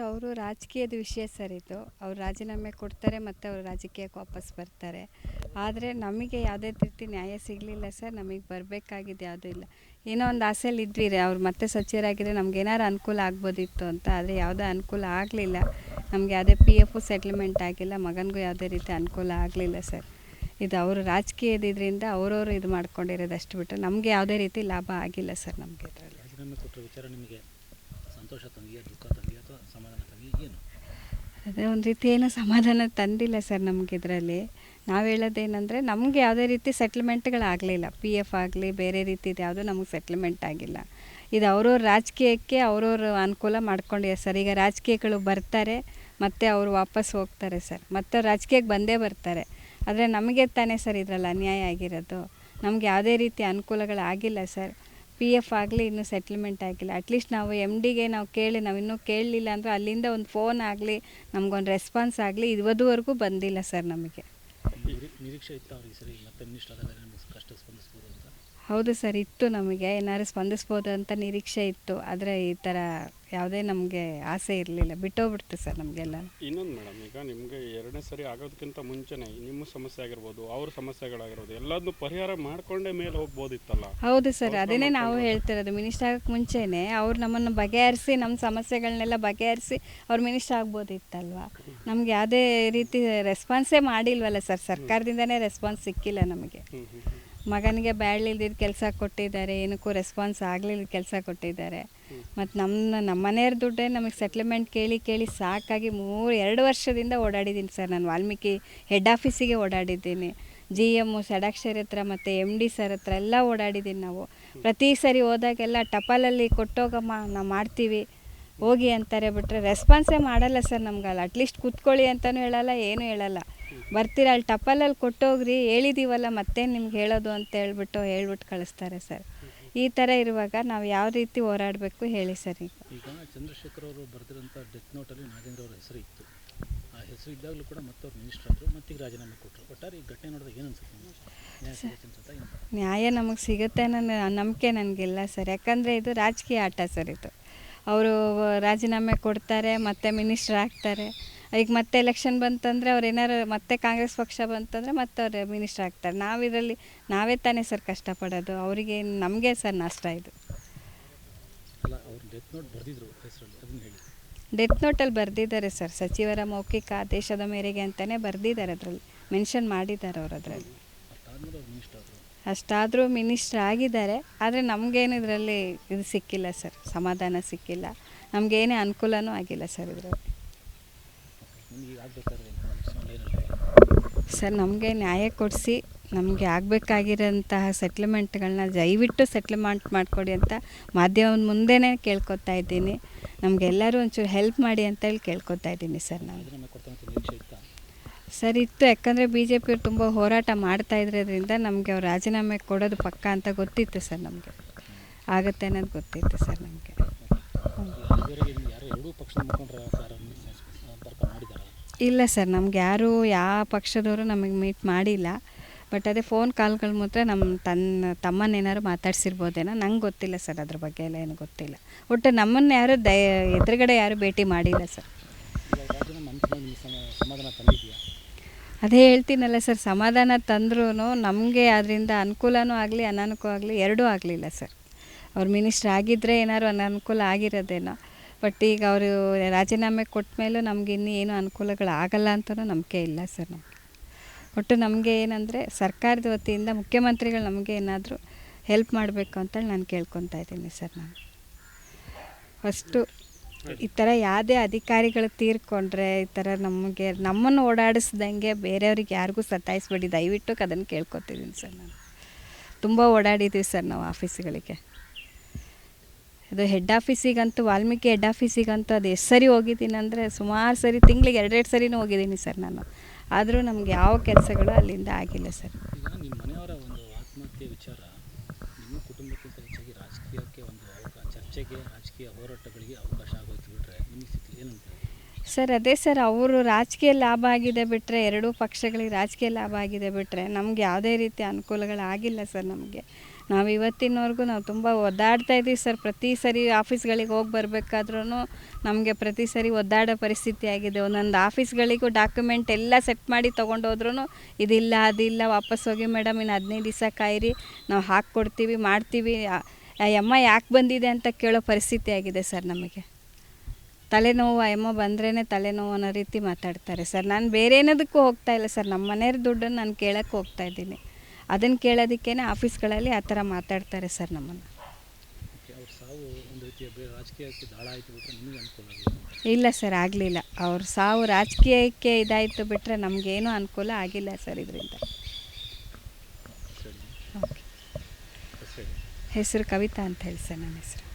ಅವರು ರಾಜಕೀಯದ ವಿಷಯ ಸರ್ ಇದು. ಅವ್ರು ರಾಜೀನಾಮೆ ಕೊಡ್ತಾರೆ ಮತ್ತು ಅವರು ರಾಜಕೀಯಕ್ಕೆ ವಾಪಸ್ ಬರ್ತಾರೆ. ಆದರೆ ನಮಗೆ ಯಾವುದೇ ರೀತಿ ನ್ಯಾಯ ಸಿಗಲಿಲ್ಲ ಸರ್. ನಮಗೆ ಬರಬೇಕಾಗಿದ್ದು ಯಾವುದೂ ಇಲ್ಲ. ಏನೋ ಒಂದು ಆಸೆಯಲ್ಲಿ ಇದ್ವಿ ರೀ, ಅವ್ರು ಮತ್ತೆ ಸಚಿವರಾಗಿದ್ದರೆ ನಮ್ಗೆ ಏನಾರು ಅನುಕೂಲ ಆಗ್ಬೋದಿತ್ತು ಅಂತ. ಆದರೆ ಯಾವುದೇ ಅನುಕೂಲ ಆಗಲಿಲ್ಲ. ನಮಗೆ ಯಾವುದೇ PF ಸೆಟ್ಲ್ಮೆಂಟ್ ಆಗಿಲ್ಲ, ಮಗನಿಗೂ ಯಾವುದೇ ರೀತಿ ಅನುಕೂಲ ಆಗಲಿಲ್ಲ ಸರ್. ಇದು ಅವರು ರಾಜಕೀಯದಿಂದ ಅವರವರು ಇದು ಮಾಡ್ಕೊಂಡಿರೋದು ಅಷ್ಟು ಬಿಟ್ಟರೆ ನಮಗೆ ಯಾವುದೇ ರೀತಿ ಲಾಭ ಆಗಿಲ್ಲ ಸರ್. ನಮಗೆ ಇದರಲ್ಲಿ ರಾಜೀನಾಮೆ ಕೊಟ್ಟರೆ ವಿಚಾರ ನಿಮಗೆ ಸಂತೋಷ ತಂದಿಯಾ, ದುಃಖ ತಂದಿಯಾ ಅಥವಾ ಸಮಾಧಾನ ತಂದಿಯಾ, ಏನು? ಅದೇ ಒಂದು ರೀತಿ ಏನೋ ಸಮಾಧಾನ ತಂದಿಲ್ಲ ಸರ್ ನಮಗೆ ಇದರಲ್ಲಿ. ನಾವು ಹೇಳೋದೇನೆಂದರೆ ನಮಗೆ ಯಾವುದೇ ರೀತಿ ಸೆಟ್ಲ್ಮೆಂಟ್ಗಳಾಗಲಿಲ್ಲ. PF ಆಗಲಿ ಬೇರೆ ರೀತಿದು ಯಾವುದೂ ನಮಗೆ ಸೆಟ್ಲ್ಮೆಂಟ್ ಆಗಿಲ್ಲ. ಇದು ಅವ್ರವ್ರ ರಾಜಕೀಯಕ್ಕೆ ಅವ್ರವ್ರ ಅನುಕೂಲ ಮಾಡ್ಕೊಂಡಿದ್ದಾರೆ ಸರ್. ಈಗ ರಾಜಕೀಯಗಳು ಬರ್ತಾರೆ ಮತ್ತು ಅವರು ವಾಪಸ್ ಹೋಗ್ತಾರೆ ಸರ್. ಮತ್ತು ರಾಜಕೀಯಕ್ಕೆ ಬಂದೇ ಬರ್ತಾರೆ. ಆದರೆ ನಮಗೆ ತಾನೇ ಸರ್ ಇದರಲ್ಲಿ ಅನ್ಯಾಯ ಆಗಿರೋದು. ನಮಗೆ ಯಾವುದೇ ರೀತಿ ಅನುಕೂಲಗಳಾಗಿಲ್ಲ ಸರ್. PF ಆಗಲಿ ಇನ್ನೂ ಸೆಟ್ಲ್ಮೆಂಟ್ ಆಗಿಲ್ಲ. ಅಟ್ಲೀಸ್ಟ್ ನಾವು MDಗೆ ನಾವು ನಾವು ಇನ್ನೂ ಕೇಳಲಿಲ್ಲ ಅಂದರೆ ಅಲ್ಲಿಂದ ಒಂದು ಫೋನ್ ಆಗಲಿ, ನಮಗೊಂದು ರೆಸ್ಪಾನ್ಸ್ ಆಗಲಿ ಇದುವರೆಗೂ ಬಂದಿಲ್ಲ ಸರ್ ನಮಗೆ. ನಿರೀಕ್ಷೆ ಇತ್ತು ಅವ್ರಿಗೆ ಸರಿ ಮತ್ತೆ ಮಿನಿಸ್ಟರ್ ಆದಾಗ ಕಷ್ಟ ಸ್ಪಂದಿಸ್ಬೋದು ಅಂತ? ಹೌದು ಸರ್, ಇತ್ತು. ನಮಗೆ ಏನಾದ್ರು ಸ್ಪಂದಿಸ್ಬೋದು ಅಂತ ನಿರೀಕ್ಷೆ ಇತ್ತು. ಆದರೆ ಈ ಥರ ಯಾವುದೇ ನಮಗೆ ಆಸೆ ಇರಲಿಲ್ಲ. ಬಿಟ್ಟೋಗ್ಬಿಡ್ತು ಸರ್ ನಮಗೆಲ್ಲ. ಇನ್ನೊಂದು ಮೇಡಮ್, ಈಗ ನಿಮಗೆ ಎರಡನೇ ಸರಿ ಆಗೋದಕ್ಕಿಂತ ಮುಂಚೆನೇ ನಿಮ್ಮ ಸಮಸ್ಯೆ ಆಗಿರ್ಬೋದು, ಅವ್ರ ಸಮಸ್ಯೆಗಳಾಗಿರ್ಬೋದು, ಎಲ್ಲದನ್ನೂ ಪರಿಹಾರ ಮಾಡಿಕೊಂಡೇ ಮೇಲೆ ಹೋಗ್ಬೋದಿತ್ತಲ್ಲ? ಹೌದು ಸರ್, ಅದನ್ನೇ ನಾವು ಹೇಳ್ತಿರೋದು. ಮಿನಿಸ್ಟರ್ ಆಗೋಕ್ಕೆ ಮುಂಚೆನೇ ಅವ್ರು ನಮ್ಮನ್ನು ಬಗೆಹರಿಸಿ, ನಮ್ಮ ಸಮಸ್ಯೆಗಳನ್ನೆಲ್ಲ ಬಗೆಹರಿಸಿ ಅವ್ರು ಮಿನಿಸ್ಟರ್ ಆಗ್ಬೋದಿತ್ತಲ್ವ. ನಮಗೆ ಯಾವುದೇ ರೀತಿ ರೆಸ್ಪಾನ್ಸೇ ಮಾಡಿಲ್ವಲ್ಲ ಸರ್. ಸರ್ಕಾರದಿಂದನೇ ರೆಸ್ಪಾನ್ಸ್ ಸಿಕ್ಕಿಲ್ಲ ನಮಗೆ. ಮಗನಿಗೆ ಬ್ಯಾಡ್ಲಿಲ್ದಿದ್ದು ಕೆಲಸ ಕೊಟ್ಟಿದ್ದಾರೆ, ಏನಕ್ಕೂ ರೆಸ್ಪಾನ್ಸ್ ಆಗಲಿಲ್ಲ ಕೆಲಸ ಕೊಟ್ಟಿದ್ದಾರೆ. ಮತ್ತು ನಮ್ಮ ಮನೆಯವ್ರ ದುಡ್ಡೇ ನಮಗೆ ಸೆಟ್ಲ್ಮೆಂಟ್ ಕೇಳಿ ಸಾಕಾಗಿ 2 ವರ್ಷದಿಂದ ಓಡಾಡಿದ್ದೀನಿ ಸರ್. ನಾನು ವಾಲ್ಮೀಕಿ ಹೆಡ್ ಆಫೀಸಿಗೆ ಓಡಾಡಿದ್ದೀನಿ, GM ಷಡಾಕ್ಷರಿ ಹತ್ರ ಮತ್ತು MD ಸರ್ ಹತ್ರ ಎಲ್ಲ ಓಡಾಡಿದ್ದೀನಿ ನಾವು. ಪ್ರತಿ ಸರಿ ಹೋದಾಗೆಲ್ಲ ಟಪಾಲಲ್ಲಿ ಕೊಟ್ಟೋಗಮ್ಮ, ನಾವು ಮಾಡ್ತೀವಿ ಹೋಗಿ ಅಂತಾರೆ. ಬಿಟ್ಟರೆ ರೆಸ್ಪಾನ್ಸೇ ಮಾಡಲ್ಲ ಸರ್ ನಮ್ಗಲ್ಲ. ಅಟ್ಲೀಸ್ಟ್ ಕೂತ್ಕೊಳ್ಳಿ ಅಂತಲೂ ಹೇಳಲ್ಲ, ಏನೂ ಹೇಳಲ್ಲ. ಬರ್ತೀರ ಅಲ್ಲಿ ಟಪಾಲಲ್ಲಿ ಕೊಟ್ಟೋಗ್ರಿ, ಹೇಳಿದ್ದೀವಲ್ಲ ಮತ್ತೆ ನಿಮ್ಗೆ ಹೇಳೋದು ಅಂತ ಹೇಳ್ಬಿಟ್ಟು ಕಳಿಸ್ತಾರೆ ಸರ್. ಈ ಥರ ಇರುವಾಗ ನಾವು ಯಾವ ರೀತಿ ಹೋರಾಡಬೇಕು ಹೇಳಿ ಸರ್. ಈಗ ಚಂದ್ರಶೇಖರ್ ಅವರು ಬರೆದಿರೋಂಥ ಡೆತ್ ನೋಟಲ್ಲಿ ನಾಗೇಂದ್ರ ಅವರ ಹೆಸರು ಇತ್ತು. ಆ ಹೆಸರು ಇದ್ದಾಗಲೂ ಕೂಡ ಮತ್ತವ್ರು ಮಿನಿಸ್ಟರ್ ಆದರು, ಮತ್ತೀಗ ರಾಜೀನಾಮೆ ಕೊಟ್ಟರು. ಒಟ್ಟಾರೆ ಈ ಘಟನೆ ನೋಡಿದಾಗ ಏನು ಅನ್ಸುತ್ತೆ? ನ್ಯಾಯ ನಮಗೆ ಸಿಗುತ್ತೆ ಅನ್ನೋ ನಂಬಿಕೆ ನನಗಿಲ್ಲ ಸರ್. ಯಾಕಂದರೆ ಇದು ರಾಜಕೀಯ ಆಟ ಸರ್. ಇದು ಅವರು ರಾಜೀನಾಮೆ ಕೊಡ್ತಾರೆ, ಮತ್ತೆ ಮಿನಿಸ್ಟರ್ ಆಗ್ತಾರೆ. ಈಗ ಮತ್ತೆ ಎಲೆಕ್ಷನ್ ಬಂತಂದರೆ ಅವ್ರು ಏನಾರು ಮತ್ತೆ ಕಾಂಗ್ರೆಸ್ ಪಕ್ಷ ಬಂತಂದರೆ ಮತ್ತೆ ಅವ್ರು ಮಿನಿಸ್ಟರ್ ಆಗ್ತಾರೆ. ನಾವೇ ತಾನೇ ಸರ್ ಕಷ್ಟಪಡೋದು. ಅವರಿಗೆ ನಮಗೆ ಸರ್ ನಷ್ಟ ಇದು. ಡೆತ್ ನೋಟಲ್ಲಿ ಬರೆದಿದ್ದಾರೆ ಸರ್, ಸಚಿವರ ಮೌಖಿಕ ಆದೇಶದ ಮೇರೆಗೆ ಅಂತಲೇ ಬರೆದಿದ್ದಾರೆ. ಅದರಲ್ಲಿ ಮೆನ್ಷನ್ ಮಾಡಿದ್ದಾರೆ ಅವರು. ಅದರಲ್ಲಿ ಅಷ್ಟಾದರೂ ಮಿನಿಸ್ಟರ್ ಆಗಿದ್ದಾರೆ. ಆದರೆ ನಮಗೇನು ಇದರಲ್ಲಿ ಇದು ಸಿಕ್ಕಿಲ್ಲ ಸರ್, ಸಮಾಧಾನ ಸಿಕ್ಕಿಲ್ಲ. ನಮಗೇನೇ ಅನುಕೂಲನೂ ಆಗಿಲ್ಲ ಸರ್ ಇದರಲ್ಲಿ. ಸರ್ ನಮಗೆ ನ್ಯಾಯ ಕೊಡಿಸಿ, ನಮಗೆ ಆಗಬೇಕಾಗಿರೋಂತಹ ಸೆಟ್ಲ್ಮೆಂಟ್ಗಳನ್ನ ದಯವಿಟ್ಟು ಸೆಟ್ಲ್ಮೆಂಟ್ ಮಾಡಿಕೊಡಿ ಅಂತ ಮಾಧ್ಯಮದ ಮುಂದೆನೇ ಕೇಳ್ಕೊತಾ ಇದ್ದೀನಿ. ನಮಗೆಲ್ಲರೂ ಒಂಚೂರು ಹೆಲ್ಪ್ ಮಾಡಿ ಅಂತೇಳಿ ಕೇಳ್ಕೊತಾ ಇದ್ದೀನಿ ಸರ್. ನಾನು ಸರ್ ಇತ್ತು, ಯಾಕಂದರೆ BJP ಅವ್ರು ತುಂಬ ಹೋರಾಟ ಮಾಡ್ತಾ ಇದ್ರಿಂದ ನಮಗೆ ಅವ್ರು ರಾಜೀನಾಮೆ ಕೊಡೋದು ಪಕ್ಕ ಅಂತ ಗೊತ್ತಿತ್ತು ಸರ್. ನಮಗೆ ಆಗುತ್ತೆ ಅನ್ನೋದು ಗೊತ್ತಿತ್ತು ಸರ್ ನಮಗೆ. ಇಲ್ಲ ಸರ್, ನಮ್ಗೆ ಯಾವ ಪಕ್ಷದವರು ನಮಗೆ ಮೀಟ್ ಮಾಡಿಲ್ಲ. ಬಟ್ ಅದೇ ಫೋನ್ ಕಾಲ್ಗಳ ಮಾತ್ರ ನಮ್ಮ ತಮ್ಮನ್ನೇನಾದ್ರು ಮಾತಾಡ್ಸಿರ್ಬೋದೇನೋ, ನಂಗೆ ಗೊತ್ತಿಲ್ಲ ಸರ್. ಅದ್ರ ಬಗ್ಗೆ ಎಲ್ಲ ಏನು ಗೊತ್ತಿಲ್ಲ. ಒಟ್ಟು ನಮ್ಮನ್ನು ಯಾರು ಎದುರುಗಡೆ ಯಾರು ಭೇಟಿ ಮಾಡಿಲ್ಲ ಸರ್. ಅದೇ ಹೇಳ್ತೀನಲ್ಲ ಸರ್, ಸಮಾಧಾನ ತಂದ್ರೂ ನಮಗೆ ಅದರಿಂದ ಅನುಕೂಲನೂ ಆಗಲಿ ಅನಾನುಕೂಲ ಆಗಲಿ ಎರಡೂ ಆಗಲಿಲ್ಲ ಸರ್. ಅವ್ರು ಮಿನಿಸ್ಟರ್ ಆಗಿದ್ದರೆ ಏನಾದ್ರು ಅನಾನುಕೂಲ ಆಗಿರೋದೇನೋ. ಬಟ್ ಈಗ ಅವರು ರಾಜೀನಾಮೆ ಕೊಟ್ಟ ಮೇಲೂ ನಮ್ಗೆ ಇನ್ನೂ ಏನೂ ಅನುಕೂಲಗಳಾಗಲ್ಲ ಅಂತಲೂ ನಂಬಿಕೆ ಇಲ್ಲ ಸರ್ ನಮಗೆ. ಒಟ್ಟು ನಮಗೆ ಏನಂದರೆ ಸರ್ಕಾರದ ವತಿಯಿಂದ ಮುಖ್ಯಮಂತ್ರಿಗಳು ನಮಗೆ ಏನಾದರೂ ಹೆಲ್ಪ್ ಮಾಡಬೇಕು ಅಂತೇಳಿ ನಾನು ಕೇಳ್ಕೊತಾ ಇದ್ದೀನಿ ಸರ್. ನಾನು ಫಸ್ಟು ಈ ಥರ ಯಾವುದೇ ಅಧಿಕಾರಿಗಳು ತೀರ್ಕೊಂಡ್ರೆ ಈ ಥರ ನಮ್ಮನ್ನು ಓಡಾಡಿಸ್ದಂಗೆ ಬೇರೆಯವ್ರಿಗೆ ಯಾರಿಗೂ ಸತಾಯಿಸ್ಬೇಡಿ ದಯವಿಟ್ಟು, ಅದನ್ನು ಕೇಳ್ಕೊತಿದ್ದೀನಿ ಸರ್. ನಾನು ತುಂಬ ಓಡಾಡಿದ್ದೀವಿ ಸರ್ ನಾವು ಆಫೀಸ್ಗಳಿಗೆ. ಅದು ಹೆಡ್ ಆಫೀಸಿಗಂತೂ, ವಾಲ್ಮೀಕಿ ಹೆಡ್ ಆಫೀಸಿಗಂತೂ ಅದು ಎಷ್ಟು ಸರಿ ಹೋಗಿದ್ದೀನಿ ಅಂದರೆ ಸುಮಾರು ಸರಿ, ತಿಂಗಳಿಗೆ 2 ಸರಿನೂ ಹೋಗಿದ್ದೀನಿ ಸರ್ ನಾನು. ಆದರೂ ನಮ್ಗೆ ಯಾವ ಕೆಲಸಗಳು ಅಲ್ಲಿಂದ ಆಗಿಲ್ಲ ಸರ್. ನಿಮ್ಮ ಮನೆಯವರ ಒಂದು ಆತ್ಮಹತ್ಯೆ ವಿಚಾರ ನಿಮ್ಮ ಕುಟುಂಬಕ್ಕಿಂತ ಹೆಚ್ಚಾಗಿ ರಾಜಕೀಯಕ್ಕೆ ಒಂದು ಚರ್ಚೆಗೆ, ರಾಜಕೀಯ ಹೋರಾಟಗಳಿಗೆ ಅವಕಾಶ ಆಗೋಯ್ತು ಬಿಟ್ಟರೆ ನಿಮಗೆ ಸಿಕ್ಕಲಿ ಏನಂತ ಸರ್? ಅದೇ ಸರ್, ಅವರು ರಾಜಕೀಯ ಲಾಭ ಆಗಿದೆ ಬಿಟ್ಟರೆ, ಎರಡೂ ಪಕ್ಷಗಳಿಗೆ ರಾಜಕೀಯ ಲಾಭ ಆಗಿದೆ ಬಿಟ್ಟರೆ ನಮ್ಗೆ ಯಾವುದೇ ರೀತಿ ಅನುಕೂಲಗಳಾಗಿಲ್ಲ ಸರ್. ನಮಗೆ ನಾವು ಇವತ್ತಿನವರೆಗೂ ನಾವು ತುಂಬ ಒದ್ದಾಡ್ತಾ ಇದ್ದೀವಿ ಸರ್. ಪ್ರತಿ ಸರಿ ಆಫೀಸ್ಗಳಿಗೆ ಹೋಗಿ ಬರಬೇಕಾದ್ರೂ ನಮಗೆ ಪ್ರತಿ ಸರಿ ಒದ್ದಾಡೋ ಪರಿಸ್ಥಿತಿ ಆಗಿದೆ. ಒಂದೊಂದು ಆಫೀಸ್ಗಳಿಗೂ ಡಾಕ್ಯುಮೆಂಟ್ ಎಲ್ಲ ಸೆಟ್ ಮಾಡಿ ತೊಗೊಂಡೋದ್ರೂ ಇದಿಲ್ಲ ಅದಿಲ್ಲ, ವಾಪಸ್ ಹೋಗಿ ಮೇಡಮ್ ಇನ್ನು 15 ದಿವಸ ಕಾಯಿರಿ, ನಾವು ಹಾಕ್ಕೊಡ್ತೀವಿ ಮಾಡ್ತೀವಿ. ಆ ಅಮ್ಮ ಯಾಕೆ ಬಂದಿದೆ ಅಂತ ಕೇಳೋ ಪರಿಸ್ಥಿತಿ ಆಗಿದೆ ಸರ್. ನಮಗೆ ತಲೆನೋವು, ಆ ಅಮ್ಮ ಬಂದ್ರೇ ತಲೆನೋವು ಅನ್ನೋ ರೀತಿ ಮಾತಾಡ್ತಾರೆ ಸರ್. ನಾನು ಬೇರೆ ಏನದಕ್ಕೂ ಹೋಗ್ತಾ ಇಲ್ಲ ಸರ್, ನಮ್ಮ ಮನೆಯವ್ರ ದುಡ್ಡನ್ನು ನಾನು ಕೇಳೋಕ್ಕೆ ಹೋಗ್ತಾ ಇದ್ದೀನಿ. ಅದನ್ನು ಕೇಳೋದಕ್ಕೇ ಆಫೀಸ್ಗಳಲ್ಲಿ ಆ ಥರ ಮಾತಾಡ್ತಾರೆ ಸರ್ ನಮ್ಮನ್ನು. ಓಕೆ, ಅವ್ರ ಸಾವು ಒಂದು ರೀತಿಯ ರಾಜಕೀಯಕ್ಕೆ ದಾಳ ಆಯಿತು ಬಿಟ್ಟರೆ ನಿಮಗೆ ಅನುಕೂಲ ಆಗಿದೆ? ಇಲ್ಲ ಸರ್, ಆಗಲಿಲ್ಲ. ಅವ್ರ ಸಾವು ರಾಜಕೀಯಕ್ಕೆ ಇದಾಯಿತು ಬಿಟ್ಟರೆ ನಮಗೇನೂ ಅನುಕೂಲ ಆಗಿಲ್ಲ ಸರ್ ಇದರಿಂದ. ಸರಿ, ಓಕೆ. ಸರಿ. ಹೆಸರು ಕವಿತಾ ಅಂತ ಹೇಳಿ ಸರ್ ನನ್ನ ಹೆಸರು.